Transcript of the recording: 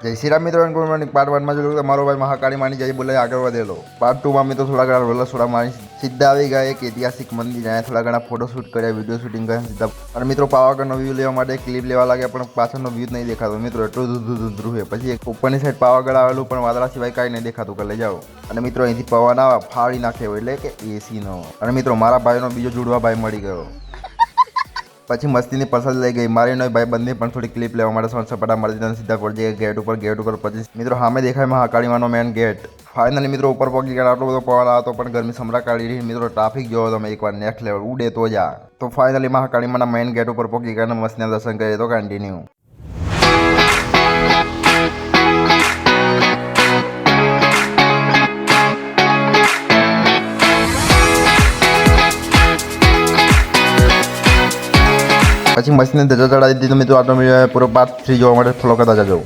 જય શ્રી રામ મિત્રો, good morning. Part 1 માં જોયું તો મારો ભાઈ મહાકાળી માની જય બોલે આગળ વધેલો. પાર્ટ 2 માં મિત્રો થોડા ઘણા રોલા સોડા મારી સીધા આવી ગયા એક ઐતિહાસિક મંદિર, જ્યાં થોડા ઘણા ફોટો શૂટ કર્યા, વિડીયો શૂટિંગ કર્યા સીધા. અને મિત્રો પાવાગઢનો વ્યૂ લેવા માટે ક્લિપ લેવા લાગ્યા, પણ પાછળનો વ્યૂ નહીં દેખાતો મિત્રો, એટલું ધૂંધળું છે. પછી એક ઉપરની સાઈડ પાવાગઢ આવેલું, પણ વાદળા સિવાય કાંઈ નહીં દેખાતું કે લઈ જાઓ. અને મિત્રો અહીંથી પવન આવે ફાળી નાખે એટલે કે એસીનો. અને મિત્રો મારા ભાઈનો બીજો જુડવા ભાઈ મળી ગયો. પછી મસ્તીની પસંદ લઈ ગઈ. મારી નો ભાઈ બંને પણ થોડી ક્લિપ લેવા માટે સપાટા મળી દીધા. સીધા પહોંચી ગયા ગેટ ઉપર પછી મિત્રો સામે દેખાય મહાકાળીમાંનો મેન ગેટ. ફાઇનલી મિત્રો ઉપર પહોંચી ગયા. આટલો બધો પવન આવતો પણ ગરમી સમરા કાઢી રહી. મિત્રો ટ્રાફિક જોવો તમે એકવાર, નેક્સ્ટ લેવલ ઉડે તો જા. તો ફાઇનલી મહાકાળીમાંના મેન ગેટ ઉપર પહોંચી ગયા અને મસ્તીના દર્શન કરીએ તો કન્ટિન્યુ. પછી મસ્તીને ધજા ચડાવી દીધી. મિત્રો આટલો પૂરો પાર્ટ 3 જોવા માટે ફોલો કરતા જજો.